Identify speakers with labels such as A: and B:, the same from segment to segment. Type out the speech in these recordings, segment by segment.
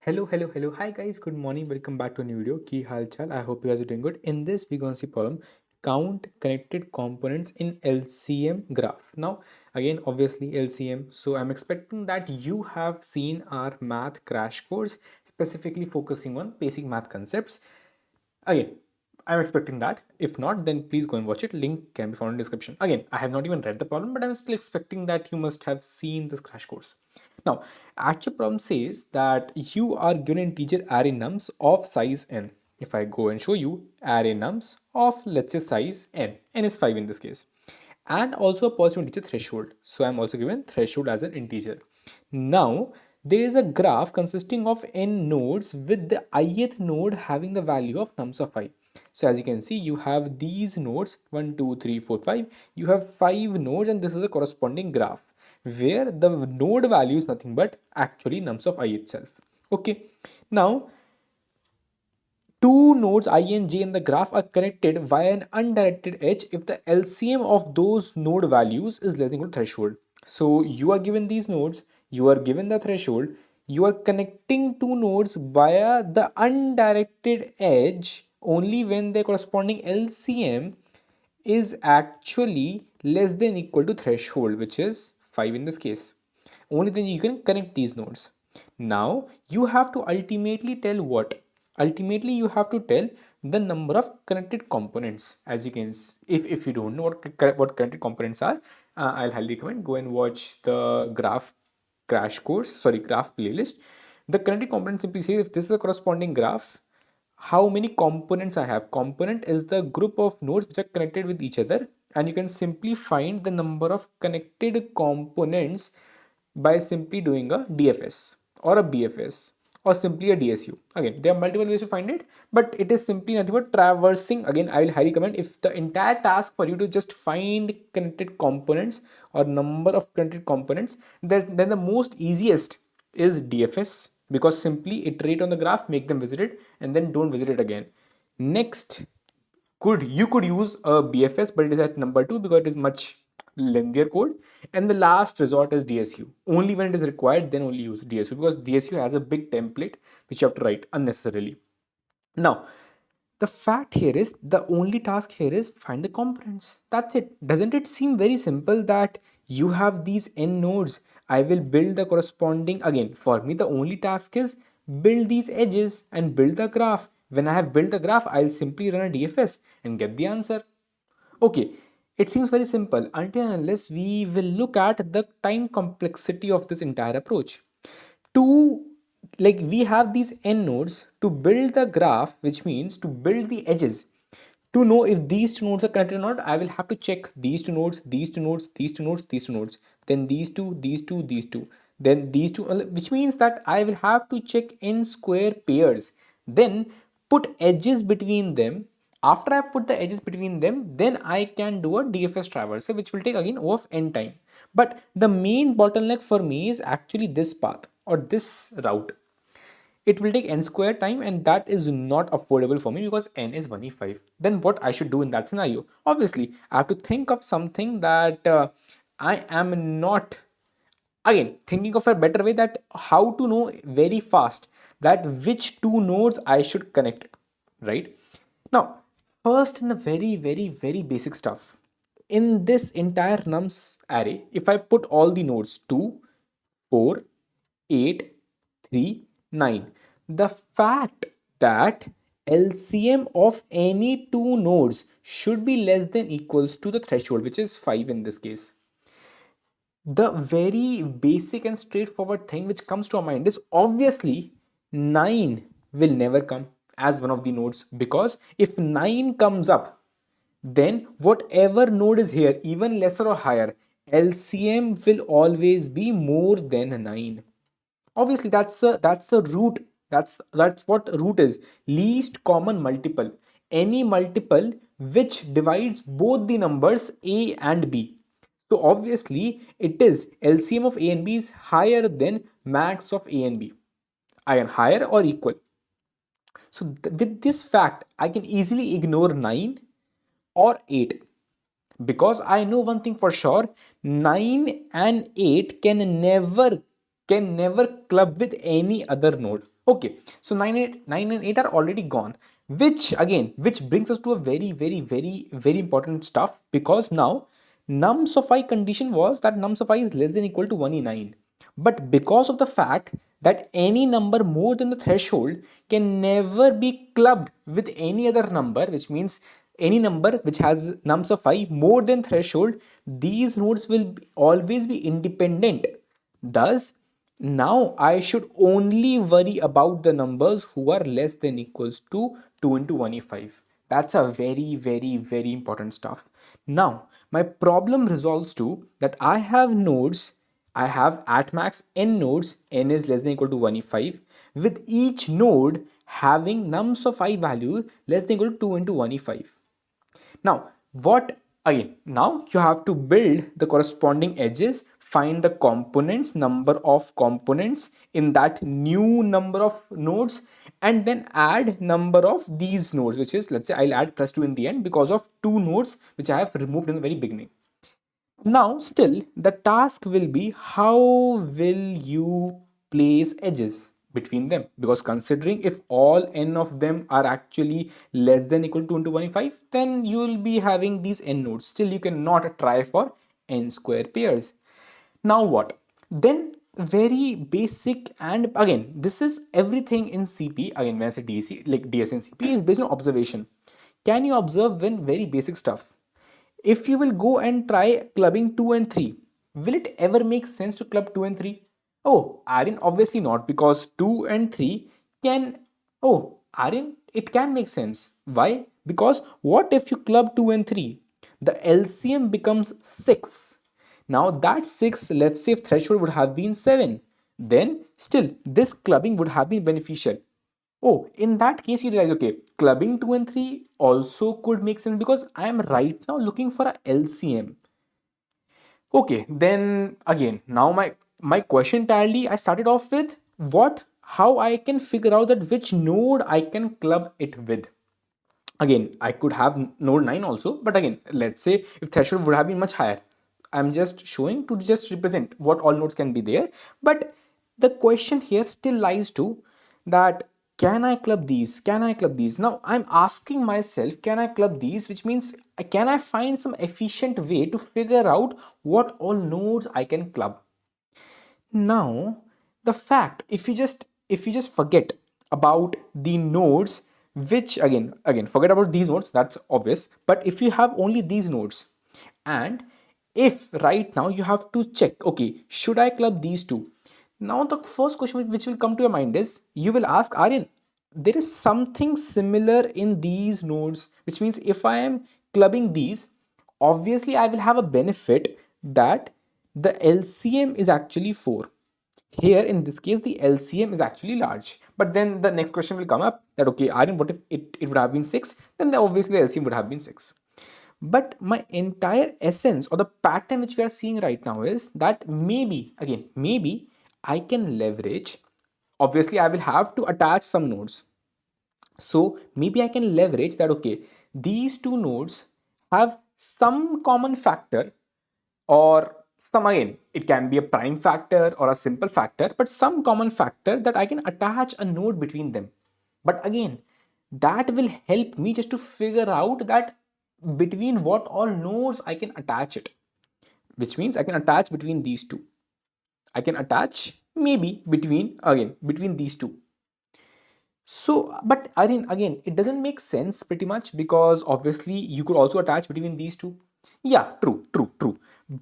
A: Hello. Hi guys, good morning. Welcome back to a new video. Ki hal chal? I hope you guys are doing good. In this, we're going to see problem count connected components in LCM graph. Now, again, obviously LCM. So I'm expecting that you have seen our math crash course, specifically focusing on basic math concepts. Again, I'm expecting that. If not, then please go and watch it. Link can be found in description. Again, I have not even read the problem, but I'm still expecting that you must have seen this crash course. Now, actual problem says that you are given an integer array nums of size n. If I go and show you array nums of, let's say, size n is 5 in this case, and also a positive integer threshold. So I'm also given threshold as an integer. Now, there is a graph consisting of n nodes with the ith node having the value of nums of 5. So as you can see, you have these nodes 1, 2, 3, 4, 5. You have 5 nodes, and this is a corresponding graph where the node value is nothing but actually nums of I itself. Okay. Now, two nodes I and j in the graph are connected via an undirected edge if the LCM of those node values is less than equal to threshold. So you are given these nodes, you are given the threshold, you are connecting two nodes via the undirected edge only when the corresponding LCM is actually less than equal to threshold, which is 5 in this case. Only then you can connect these nodes. Now you have to ultimately tell what? Ultimately you have to tell the number of connected components. As you can see, if you don't know what connected components are, I'll highly recommend go and watch the graph playlist. The connected component simply says if this is a corresponding graph, how many components I have. Component is the group of nodes which are connected with each other, and you can simply find the number of connected components by simply doing a DFS or a BFS or simply a DSU. Again, there are multiple ways to find it, but it is simply nothing but traversing. Again, I will highly recommend if the entire task for you to just find connected components or number of connected components, then the most easiest is DFS, because simply iterate on the graph, make them visit it, and then don't visit it again. Next, you could use a BFS, but it is at number 2 because it is much lengthier code. And the last resort is DSU. Only when it is required, then only use DSU, because DSU has a big template which you have to write unnecessarily. Now, the fact here is the only task here is find the components. That's it. Doesn't it seem very simple that you have these n nodes? I will build the corresponding, again, for me, the only task is build these edges and build the graph. When I have built the graph, I'll simply run a DFS and get the answer. Okay, it seems very simple until unless we will look at the time complexity of this entire approach. To like we have these n nodes to build the graph, which means to build the edges. To know if these two nodes are connected or not, I will have to check these two nodes, these two nodes, these two nodes, these two nodes, then these two, these two, these two, then these two, which means that I will have to check n square pairs, then put edges between them. After I've put the edges between them, then I can do a DFS traversal, which will take again O of n time. But the main bottleneck for me is actually this path or this route. It will take n square time, and that is not affordable for me because n is 1e5. Then what I should do in that scenario? Obviously, I have to think of something that I am not, again, thinking of a better way, that how to know very fast that which two nodes I should connect, right? Now, first, in the very basic stuff, in this entire nums array, if I put all the nodes 2, 4, 8, 3, 9, the fact that LCM of any two nodes should be less than equals to the threshold, which is 5 in this case. The very basic and straightforward thing which comes to our mind is obviously 9 will never come as one of the nodes, because if 9 comes up, then whatever node is here, even lesser or higher, LCM will always be more than 9. Obviously, that's the root. That's what root is. Least common multiple. Any multiple which divides both the numbers a and b. So obviously, it is LCM of a and b is higher than max of a and b. Again, higher or equal. So with this fact, I can easily ignore 9 or 8, because I know one thing for sure: 9 and 8 can never club with any other node. Okay, so 9 and 8 are already gone, which brings us to a very important stuff, because now nums of I condition was that nums of I is less than equal to 1 in 9. But because of the fact that any number more than the threshold can never be clubbed with any other number, which means any number which has nums of I more than threshold, these nodes will always be independent. Thus, now I should only worry about the numbers who are less than equals to 2 into 1e5. That's a very important stuff. Now, my problem resolves to that I have nodes, I have at max n nodes, n is less than equal to 1e5, with each node having nums of I value less than equal to 2 into 1e5. Now, what again? Now you have to build the corresponding edges, find the components, number of components in that new number of nodes, and then add number of these nodes, which is, let's say I'll add plus 2 in the end because of two nodes which I have removed in the very beginning. Now, still, the task will be how will you place edges between them? Because considering if all n of them are actually less than equal to 125, then you will be having these n nodes. Still, you cannot try for n square pairs. Now what? Then very basic, and again, this is everything in CP. Again, when I say DSC, like DS and CP is based on observation. Can you observe when very basic stuff? If you will go and try clubbing 2 and 3, will it ever make sense to club 2 and 3? Oh, Aryan, obviously not, because 2 and 3 can. Oh, Aryan, it can make sense. Why? Because what if you club 2 and 3? The LCM becomes 6. Now that 6, let's say if threshold would have been 7, then still this clubbing would have been beneficial. Oh, in that case, you realize, okay, clubbing 2 and 3 also could make sense because I am right now looking for a LCM. Okay, then again, now my question entirely, I started off with how I can figure out that which node I can club it with. Again, I could have node 9 also, but again, let's say if threshold would have been much higher, I'm just showing to just represent what all nodes can be there. But the question here still lies to that, can I club these? Can I club these? Now I'm asking myself, can I club these? Which means, can I find some efficient way to figure out what all nodes I can club? Now, the fact, if you just forget about the nodes, which again forget about these nodes, that's obvious. But if you have only these nodes, and if right now you have to check, okay, should I club these two? Now the first question which will come to your mind is, you will ask, Aryan, there is something similar in these nodes, which means if I am clubbing these, obviously I will have a benefit that the LCM is actually 4. Here in this case, the LCM is actually large. But then the next question will come up that, okay, Aryan, what if it would have been 6? Then obviously the LCM would have been 6. But my entire essence or the pattern which we are seeing right now is that maybe I can leverage. Obviously, I will have to attach some nodes. So maybe I can leverage that, okay, these two nodes have some common factor, or some, again, it can be a prime factor or a simple factor, but some common factor that I can attach a node between them. But again, that will help me just to figure out that between what all nodes I can attach it, which means I can attach between these two. I can attach maybe between these two. So, but again, it doesn't make sense pretty much, because obviously you could also attach between these two. Yeah, true.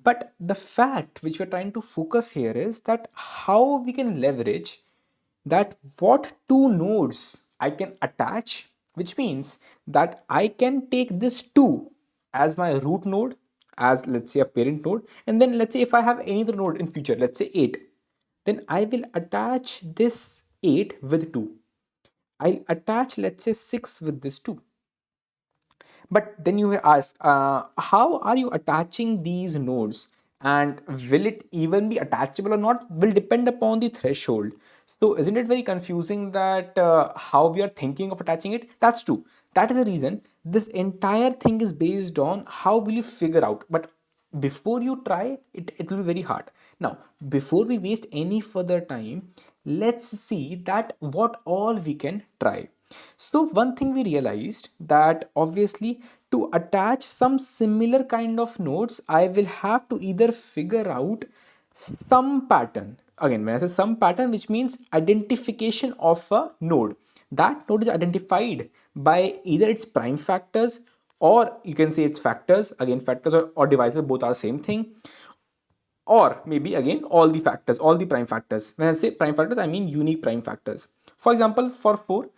A: But the fact which we're trying to focus here is that how we can leverage that what two nodes I can attach, which means that I can take this 2 as my root node, as let's say a parent node, and then let's say if I have any other node in future, let's say 8, then I will attach this 8 with 2. I'll attach, let's say, 6 with this 2. But then you ask, how are you attaching these nodes? And will it even be attachable or not will depend upon the threshold. So isn't it very confusing that how we are thinking of attaching it? That's true. That is the reason this entire thing is based on how will you figure out. But before you try it will be very hard. Now, before we waste any further time, let's see that what all we can try. So one thing we realized that obviously to attach some similar kind of nodes, I will have to either figure out some pattern. Again, when I say some pattern, which means identification of a node. That node is identified by either its prime factors, or you can say its factors. Again, factors or divisor, both are same thing, or maybe again all the factors, all the prime factors. When I say prime factors, I mean unique prime factors. For example, for 4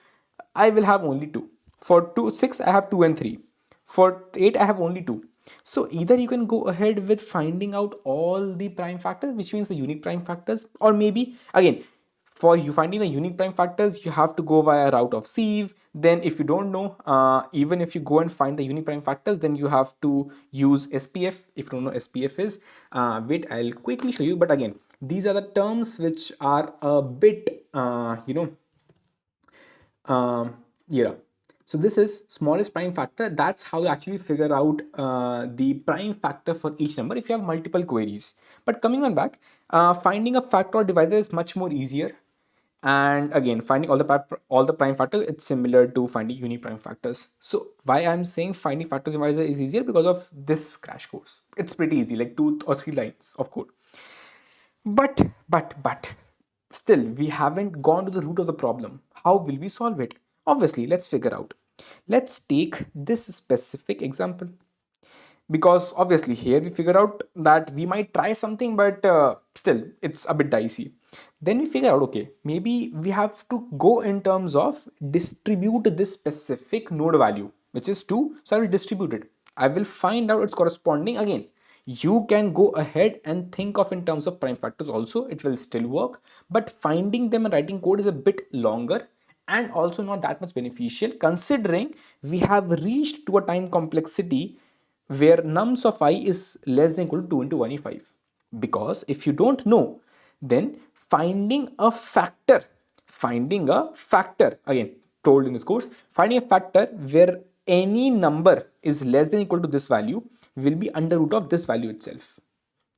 A: I will have only 2. For 6 I have 2 and 3. For 8 I have only 2. So either you can go ahead with finding out all the prime factors, which means the unique prime factors, or maybe again for you finding the unique prime factors, you have to go via route of sieve. Then if you don't know, even if you go and find the unique prime factors, then you have to use SPF. If you don't know SPF is, wait, I'll quickly show you. But again, these are the terms which are a bit yeah. So this is smallest prime factor. That's how you actually figure out the prime factor for each number if you have multiple queries. But coming on back, finding a factor or divisor is much more easier. And again, finding all the prime factors, it's similar to finding unique prime factors. So why I'm saying finding factors divisor is easier, because of this crash course. It's pretty easy, like 2 or 3 lines of code. But still, we haven't gone to the root of the problem. How will we solve it? Obviously, let's figure out. Let's take this specific example, because obviously here we figure out that we might try something, but still it's a bit dicey. Then we figure out, okay, maybe we have to go in terms of distribute this specific node value, which is 2. So I will distribute it. I will find out its corresponding. Again, you can go ahead and think of in terms of prime factors also, it will still work, but finding them and writing code is a bit longer and also not that much beneficial, considering we have reached to a time complexity where nums of I is less than equal to 2 into 1 is 5. Because if you don't know, then finding a factor, again told in this course, finding a factor where any number is less than equal to this value will be under root of this value itself,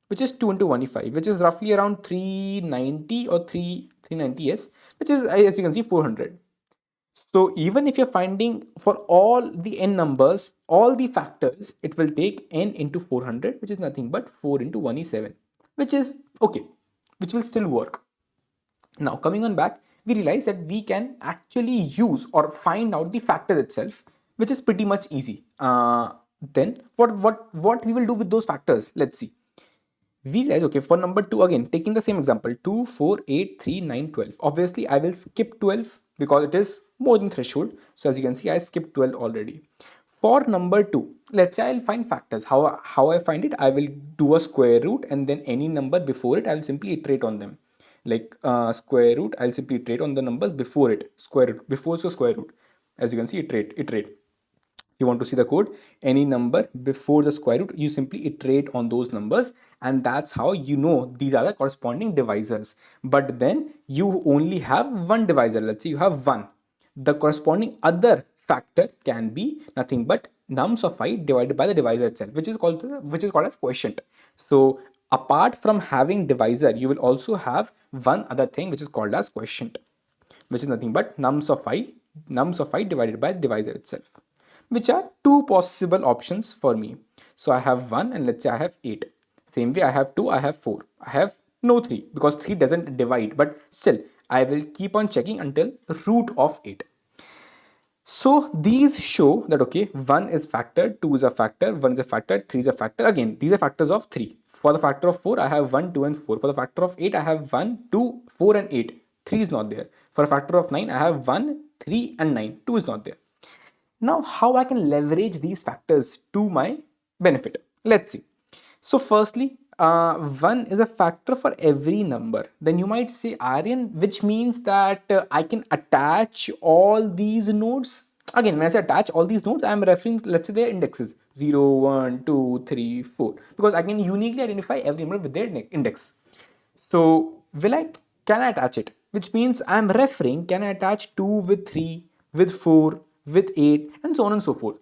A: which is 2 into 1 is 5, which is roughly around 390 or 390, yes, which is, as you can see, 400. So even if you're finding for all the n numbers, all the factors, it will take n into 400, which is nothing but 4 into 1 is 7, which is okay, which will still work. Now coming on back, we realize that we can actually use or find out the factor itself, which is pretty much easy. Then what we will do with those factors? Let's see. We realize, okay, for number 2, again taking the same example, 2 4 8 3 9 12. Obviously I will skip 12 because it is more than threshold. So as you can see, I skipped 12 already. For number 2, let's say I'll find factors. How I find it, I will do a square root, and then any number before it, I'll simply iterate on them. Like square root, I'll simply iterate on the numbers before it. Square root before, so square root. As you can see, iterate. You want to see the code, any number before the square root, you simply iterate on those numbers, and that's how you know these are the corresponding divisors. But then you only have one divisor. Let's say you have 1. The corresponding other factor can be nothing but nums of I divided by the divisor itself, which is called as quotient. So apart from having divisor, you will also have one other thing which is called as quotient, which is nothing but nums of I divided by the divisor itself, which are 2 possible options for me. So I have 1, and let's say I have 8. Same way, I have 2, I have 4. I have no 3 because 3 doesn't divide, but still I will keep on checking until root of 8. So these show that, okay, 1 is factor, 2 is a factor, 1 is a factor, 3 is a factor. Again, these are factors of 3. For the factor of 4, I have 1, 2 and 4. For the factor of 8, I have 1, 2, 4 and 8. 3 is not there. For a factor of 9, I have 1, 3 and 9. 2 is not there. Now, how I can leverage these factors to my benefit? Let's see. So firstly, 1 is a factor for every number. Then you might say, Aryan, which means that I can attach all these nodes. Again, when I say attach all these nodes, I am referring, let's say, their indexes 0, 1, 2, 3, 4, because I can uniquely identify every number with their index. So can I attach it? Which means I'm referring, can I attach 2 with 3, with 4, with 8, and so on and so forth.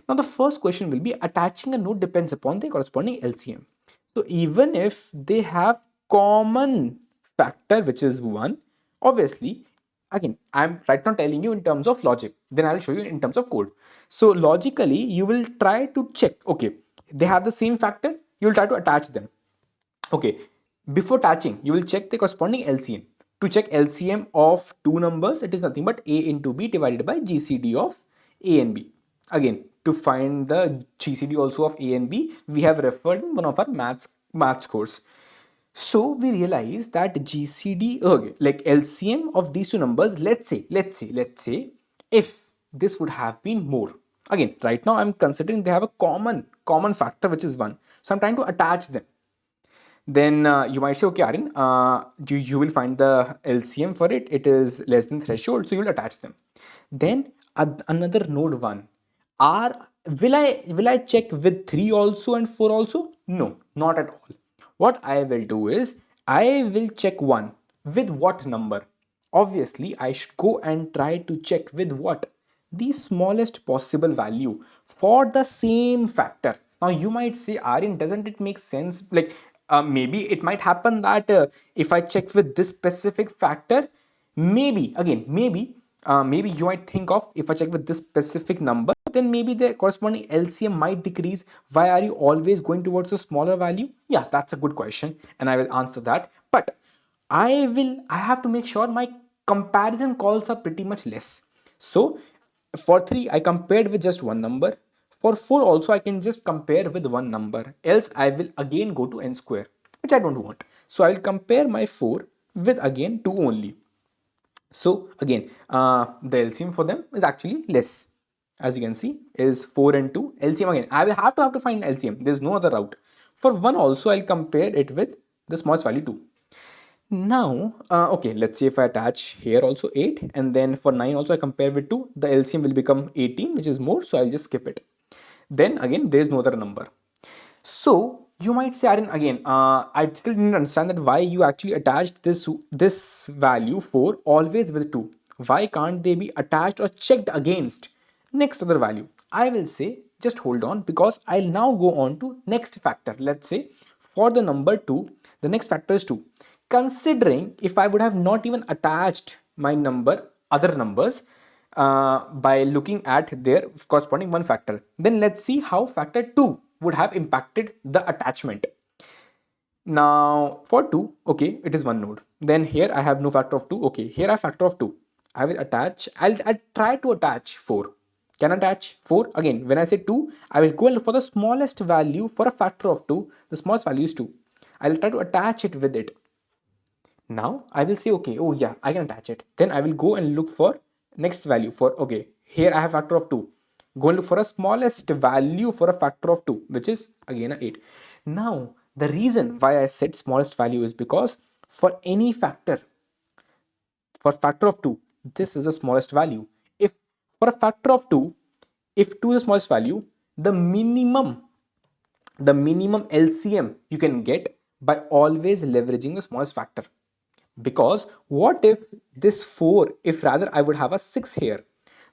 A: Now the first question will be, attaching a node depends upon the corresponding LCM. So even if they have common factor, which is 1, Obviously, again, I'm right now telling you in terms of logic, then I'll show you in terms of code. So logically, you will try to check, okay, they have the same factor, you will try to attach them. Okay, before attaching, you will check the corresponding LCM. To check LCM of two numbers, it is nothing but A into B divided by GCD of A and B. Again, to find the GCD also of A and B, we have referred in one of our maths course. So we realize that GCD, okay, like LCM of these two numbers, let's say, if this would have been more. Again, right now I'm considering they have a common factor, which is 1. So I'm trying to attach them. Then you might say, okay, Aryan, you will find the LCM for it. It is less than threshold, so you will attach them. Then another node 1. Are will I check with 3 also and 4 also? No, not at all. What I will do is I will check 1 with what number? Obviously, I should go and try to check with what? The smallest possible value for the same factor. Now you might say, Aryan, doesn't it make sense? Like maybe it might happen that if I check with this specific factor, maybe again, maybe you might think of, if I check with this specific number, then maybe the corresponding LCM might decrease. Why are you always going towards a smaller value? Yeah, that's a good question, and I will answer that. But I have to make sure my comparison calls are pretty much less. So for 3, I compared with just one number. For 4 also, I can just compare with one number. Else I will again go to n square, which I don't want. So I will compare my 4 with again 2 only. So again, the LCM for them is actually less. As you can see, is 4 and 2. LCM again, I will have to find LCM. There's no other route. For 1 also, I'll compare it with the smallest value 2. Now, okay, let's say if I attach here also 8, and then for 9 also I compare with 2, the LCM will become 18, which is more, so I'll just skip it. Then again, there is no other number. So you might say, Aryan, again, I still didn't understand that why you actually attached this value 4 always with 2. Why can't they be attached or checked against next other value? I will say, just hold on, because I'll now go on to next factor. Let's say for the number 2, the next factor is 2. Considering if I would have not even attached my other numbers, by looking at their corresponding one factor, then let's see how factor 2 would have impacted the attachment. Now for 2, okay, it is one node. Then here I have no factor of 2. Okay, here I have factor of 2. I will attach, I'll try to attach 4. Can I attach 4? Again, when I say 2, I will go and look for the smallest value for a factor of 2. The smallest value is 2. I will try to attach it with it. Now I will say, okay, oh yeah, I can attach it. Then I will go and look for next value for, okay, here I have factor of 2. Go and look for a smallest value for a factor of 2, which is again a 8. Now the reason why I said smallest value is because for any factor, for factor of 2, this is the smallest value. If for a factor of 2, if 2 is the smallest value, the minimum LCM you can get by always leveraging the smallest factor. Because what if this 4, if rather I would have a 6 here,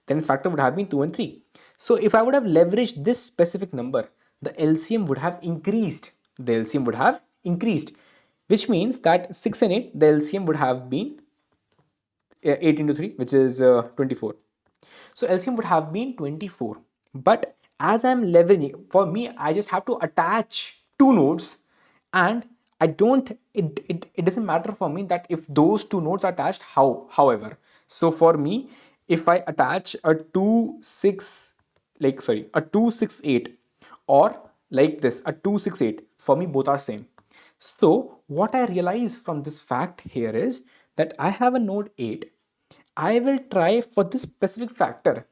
A: then its factor would have been 2 and 3. So if I would have leveraged this specific number, the LCM would have increased. Which means that 6 and 8, the LCM would have been 8 into 3, which is 24. So LCM would have been 24. But as I'm leveraging, for me, I just have to attach 2 nodes, and I don't, it doesn't matter for me that if those 2 nodes are attached, however. So for me, if I attach a 268 or like this, a 268, for me both are same. So what I realize from this fact here is that I have a node 8. I will try for this specific factor.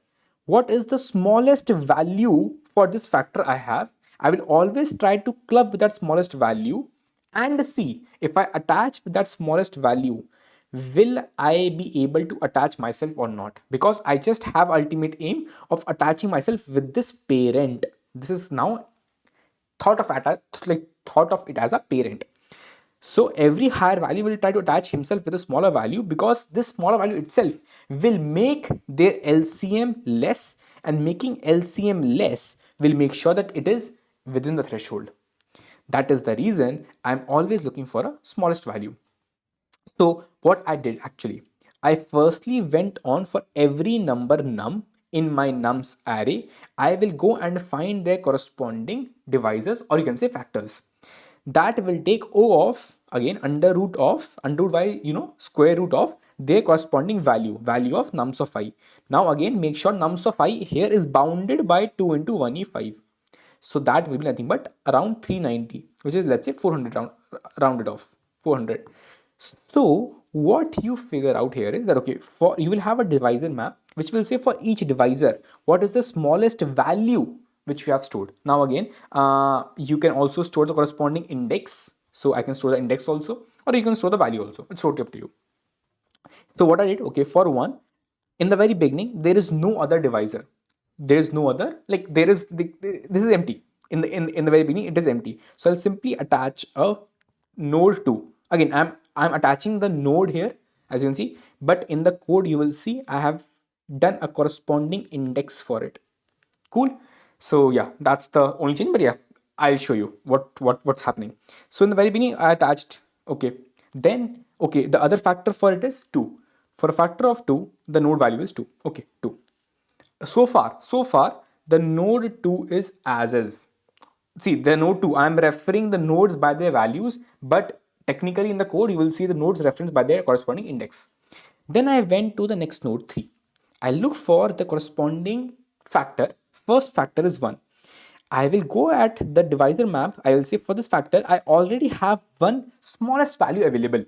A: What is the smallest value for this factor I have? I will always try to club with that smallest value and see if I attach with that smallest value, will I be able to attach myself or not? Because I just have ultimate aim of attaching myself with this parent. This is now thought of it as a parent. So every higher value will try to attach himself with a smaller value, because this smaller value itself will make their LCM less, and making LCM less will make sure that it is within the threshold. That is the reason I'm always looking for a smallest value. So what I did actually, I firstly went on for every number num in my nums array. I will go and find their corresponding divisors, or you can say factors. That will take O of, again, under root of, under root by, square root of their corresponding value of nums of I. Now again, make sure nums of I here is bounded by 2 into 1e5. So that will be nothing but around 390, which is, let's say, 400 rounded off 400. So what you figure out here is that, okay, for you will have a divisor map which will say for each divisor what is the smallest value which you have stored. Now again, you can also store the corresponding index. So I can store the index also, or you can store the value also. It's totally up to you. So what I did, okay, for one, in the very beginning, there is no other divisor. There is no other, like there is, this is empty. In the very beginning, it is empty. So I'll simply attach a node 2. Again, I'm attaching the node here, as you can see, but in the code you will see I have done a corresponding index for it. Cool. So yeah, that's the only change, but yeah, I'll show you what's happening. So in the very beginning, I attached, okay, then, okay, the other factor for it is 2. For a factor of 2, the node value is 2. Okay, 2. So far, the node 2 is as is. See, the node 2, I'm referring the nodes by their values, but technically in the code, you will see the nodes referenced by their corresponding index. Then I went to the next node 3. I look for the corresponding factor. First factor is 1. I will go at the divisor map. I will say for this factor, I already have one smallest value available.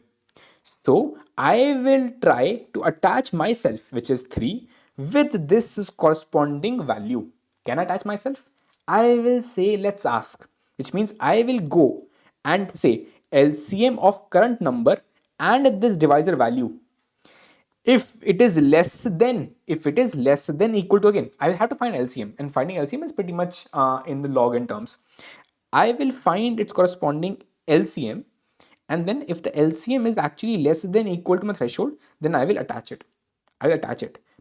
A: So I will try to attach myself, which is 3, with this corresponding value. Can I attach myself? I will say, let's ask, which means I will go and say LCM of current number and this divisor value. If it is less than equal to, again, I will have to find LCM, and finding LCM is pretty much in the log n terms. I will find its corresponding LCM, and then if the LCM is actually less than equal to my threshold, then I will attach it.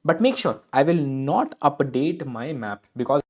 A: But make sure I will not update my map, because